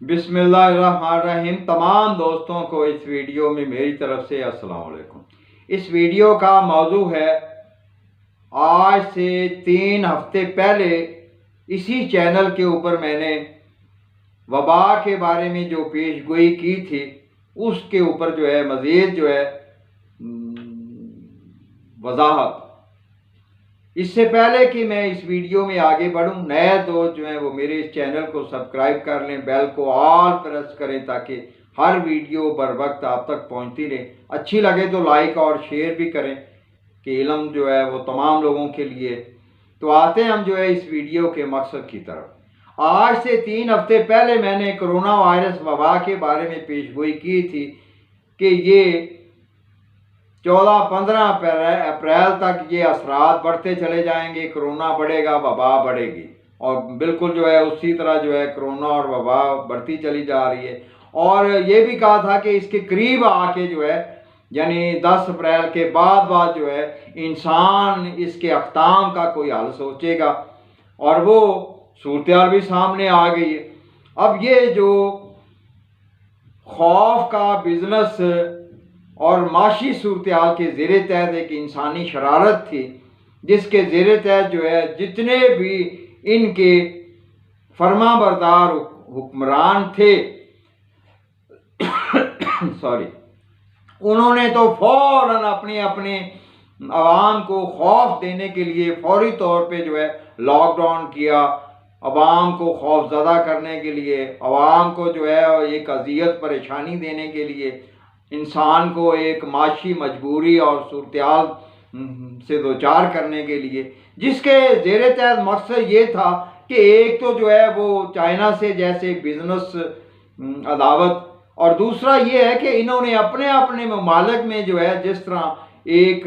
بسم اللہ الرحمن الرحیم۔ تمام دوستوں کو اس ویڈیو میں میری طرف سے السلام علیکم۔ اس ویڈیو کا موضوع ہے، آج سے 3 ہفتے پہلے اسی چینل کے اوپر میں نے وبا کے بارے میں جو پیشگوئی کی تھی، اس کے اوپر مزید وضاحت۔ اس سے پہلے کہ میں اس ویڈیو میں آگے بڑھوں، نئے دوست وہ میرے اس چینل کو سبسکرائب کر لیں، بیل کو آل پریس کریں تاکہ ہر ویڈیو بر وقت آپ تک پہنچتی رہے۔ اچھی لگے تو لائک اور شیئر بھی کریں کہ علم وہ تمام لوگوں کے لیے۔ تو آتے ہیں ہم اس ویڈیو کے مقصد کی طرف۔ آج سے 3 ہفتے پہلے میں نے کرونا وائرس وبا کے بارے میں پیشگوئی کی تھی کہ یہ 14-15 اپریل تک یہ اثرات بڑھتے چلے جائیں گے، کرونا بڑھے گا، وبا بڑھے گی، اور بالکل اسی طرح کرونا اور وبا بڑھتی چلی جا رہی ہے۔ اور یہ بھی کہا تھا کہ اس کے قریب آ کے یعنی 10 اپریل کے بعد انسان اس کے اختتام کا کوئی حل سوچے گا، اور وہ صورتحال بھی سامنے آ گئی ہے۔ اب یہ جو خوف کا بزنس اور معاشی صورتحال کے زیر تحت ایک انسانی شرارت تھی، جس کے زیر تحت جتنے بھی ان کے فرما بردار حکمران تھے انہوں نے تو فوراً اپنے عوام کو خوف دینے کے لیے فوری طور پہ لاک ڈاؤن کیا، عوام کو خوف زدہ کرنے کے لیے، عوام کو ایک اذیت پریشانی دینے کے لیے، انسان کو ایک معاشی مجبوری اور صورتحال سے دوچار کرنے کے لیے، جس کے زیر تحت مقصد یہ تھا کہ ایک تو وہ چائنا سے جیسے بزنس عداوت، اور دوسرا یہ ہے کہ انہوں نے اپنے ممالک میں جس طرح ایک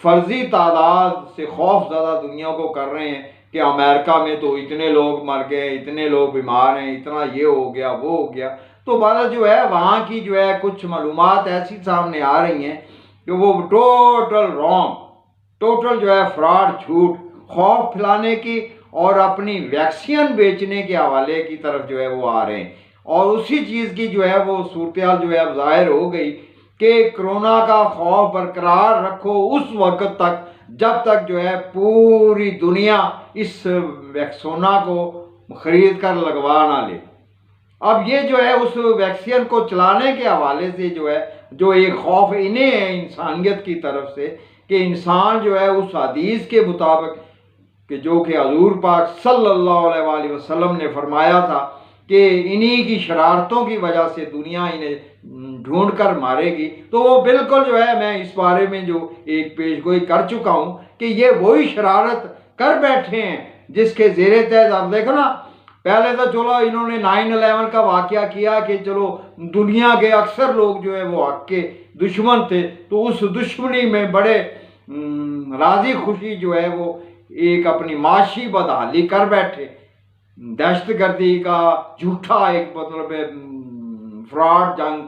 فرضی تعداد سے خوف زدہ دنیا کو کر رہے ہیں کہ امریکہ میں تو اتنے لوگ مر گئے، اتنے لوگ بیمار ہیں، اتنا یہ ہو گیا وہ ہو گیا، تو بعد وہاں کی کچھ معلومات ایسی سامنے آ رہی ہیں کہ وہ ٹوٹل رانگ، ٹوٹل فراڈ، جھوٹ، خوف پھیلانے کی اور اپنی ویکسین بیچنے کے حوالے کی طرف وہ آ رہے ہیں۔ اور اسی چیز کی وہ صورتحال اب ظاہر ہو گئی کہ کرونا کا خوف برقرار رکھو اس وقت تک جب تک پوری دنیا اس ویکسونا کو خرید کر لگوا نہ لے۔ اب یہ اس ویکسین کو چلانے کے حوالے سے ایک خوف انہیں ہے انسانیت کی طرف سے کہ انسان اس حدیث کے مطابق کہ جو کہ حضور پاک صلی اللہ علیہ وآلہ وسلم نے فرمایا تھا کہ انہی کی شرارتوں کی وجہ سے دنیا انہیں ڈھونڈ کر مارے گی، تو وہ بالکل میں اس بارے میں ایک پیشگوئی کر چکا ہوں کہ یہ وہی شرارت کر بیٹھے ہیں جس کے زیر تحت آپ دیکھو نا، پہلے تو چلو انہوں نے 9/11 کا واقعہ کیا کہ چلو دنیا کے اکثر لوگ وہ حق کے دشمن تھے، تو اس دشمنی میں بڑے راضی خوشی وہ ایک اپنی معاشی بدحالی کر بیٹھے، دہشت گردی کا جھوٹا ایک فراڈ جنگ۔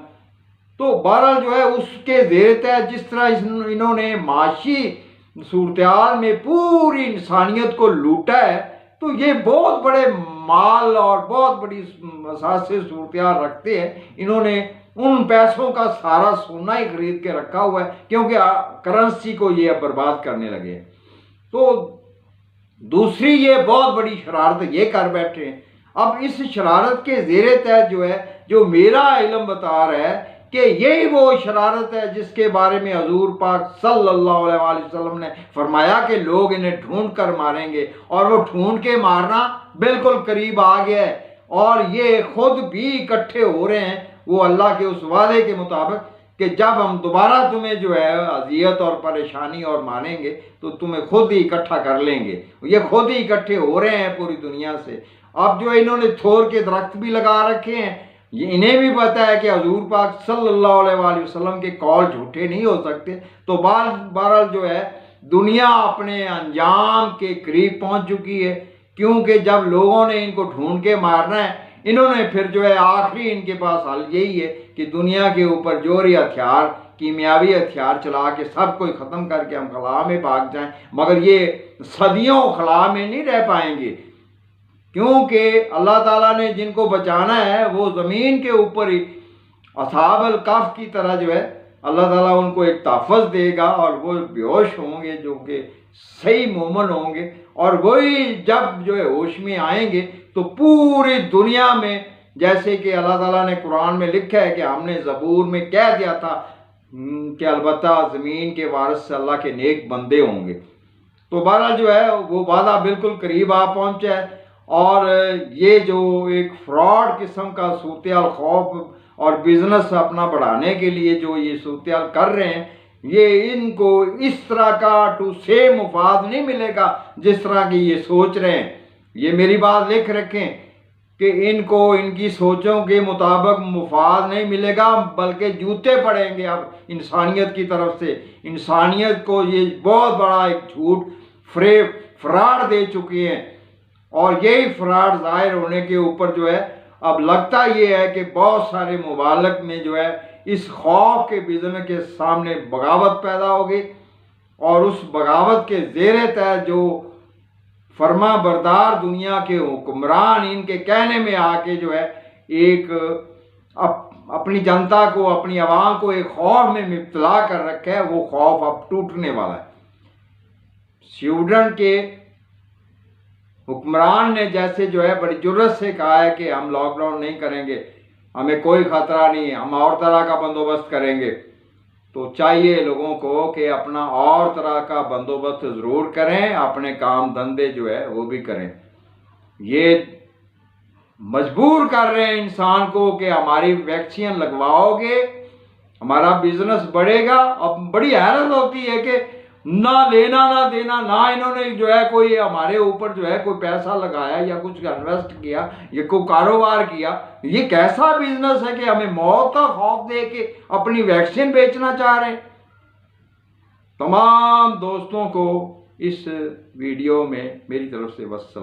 تو بہرحال اس کے زیر تحت جس طرح انہوں نے معاشی صورتحال میں پوری انسانیت کو لوٹا ہے، تو یہ بہت بڑے مال اور بہت بڑی اساسی صورتحال رکھتے ہیں۔ انہوں نے ان پیسوں کا سارا سونا ہی خرید کے رکھا ہوا ہے، کیونکہ کرنسی کو یہ برباد کرنے لگے۔ تو دوسری یہ بہت بڑی شرارت یہ کر بیٹھے ہیں۔ اب اس شرارت کے زیر تحت جو میرا علم بتا رہا ہے کہ یہی وہ شرارت ہے جس کے بارے میں حضور پاک صلی اللہ علیہ وآلہ وسلم نے فرمایا کہ لوگ انہیں ڈھونڈ کر ماریں گے، اور وہ ڈھونڈ کے مارنا بالکل قریب آ گیا ہے، اور یہ خود بھی اکٹھے ہو رہے ہیں وہ اللہ کے اس وعدے کے مطابق کہ جب ہم دوبارہ تمہیں اذیت اور پریشانی اور مانیں گے تو تمہیں خود ہی اکٹھا کر لیں گے۔ یہ خود ہی اکٹھے ہو رہے ہیں پوری دنیا سے۔ اب انہوں نے تھور کے درخت بھی لگا رکھے ہیں، انہیں بھی پتہ ہے کہ حضور پاک صلی اللہ علیہ وآلہ وسلم کے قول جھوٹے نہیں ہو سکتے۔ تو بہرحال دنیا اپنے انجام کے قریب پہنچ چکی ہے، کیونکہ جب لوگوں نے ان کو ڈھونڈ کے مارنا ہے، انہوں نے پھر آخری ان کے پاس حل یہی ہے کہ دنیا کے اوپر جوہری ہتھیار، کیمیاوی ہتھیار چلا کے سب کوئی ختم کر کے ہم خلا میں بھاگ جائیں، مگر یہ صدیوں خلا میں نہیں رہ پائیں گے۔ کیونکہ اللہ تعالیٰ نے جن کو بچانا ہے وہ زمین کے اوپر ہی اصحاب الکہف کی طرح جو ہے اللہ تعالیٰ ان کو ایک تحفظ دے گا، اور وہ بے ہوش ہوں گے جو کہ صحیح مومن ہوں گے، اور وہی جب جو ہے ہوش میں آئیں گے تو پوری دنیا میں، جیسے کہ اللہ تعالیٰ نے قرآن میں لکھا ہے کہ ہم نے زبور میں کہہ دیا تھا کہ البتہ زمین کے وارث سے اللہ کے نیک بندے ہوں گے، تو بہرحال جو ہے وہ وعدہ بالکل قریب آ پہنچا ہے۔ اور یہ جو ایک فراڈ قسم کا صورتحال، خوف اور بزنس اپنا بڑھانے کے لیے جو یہ صورتحال کر رہے ہیں، یہ ان کو اس طرح کا ٹو سے مفاد نہیں ملے گا جس طرح کی یہ سوچ رہے ہیں۔ یہ میری بات لکھ رکھیں کہ ان کو ان کی سوچوں کے مطابق مفاد نہیں ملے گا، بلکہ جوتے پڑیں گے اب انسانیت کی طرف سے۔ انسانیت کو یہ بہت بڑا ایک جھوٹ فریب فراڈ دے چکے ہیں، اور یہی فراڈ ظاہر ہونے کے اوپر جو ہے اب لگتا یہ ہے کہ بہت سارے ممالک میں جو ہے اس خوف کے بزنس کے سامنے بغاوت پیدا ہوگی، اور اس بغاوت کے زیر تحت جو فرما بردار دنیا کے حکمران ان کے کہنے میں آ کے جو ہے ایک اپنی جنتا کو، اپنی عوام کو ایک خوف میں مبتلا کر رکھا ہے، وہ خوف اب ٹوٹنے والا ہے۔ سویڈن کے حکمران نے جیسے جو ہے بڑی جرت سے کہا ہے کہ ہم لاک ڈاؤن نہیں کریں گے، ہمیں کوئی خطرہ نہیں، ہم اور طرح کا بندوبست کریں گے، تو چاہیے لوگوں کو کہ اپنا اور طرح کا بندوبست ضرور کریں، اپنے کام دھندے جو ہے وہ بھی کریں۔ یہ مجبور کر رہے ہیں انسان کو کہ ہماری ویکسین لگواؤ گے ہمارا بزنس بڑھے گا۔ اب بڑی حیرت ہوتی ہے کہ نہ لینا نہ دینا، نہ انہوں نے جو ہے کوئی ہمارے اوپر جو ہے کوئی پیسہ لگایا یا کچھ انویسٹ کیا یا کوئی کاروبار کیا۔ یہ کیسا بزنس ہے کہ ہمیں موت کا خوف دے کے اپنی ویکسین بیچنا چاہ رہے ہیں؟ تمام دوستوں کو اس ویڈیو میں میری طرف سے بس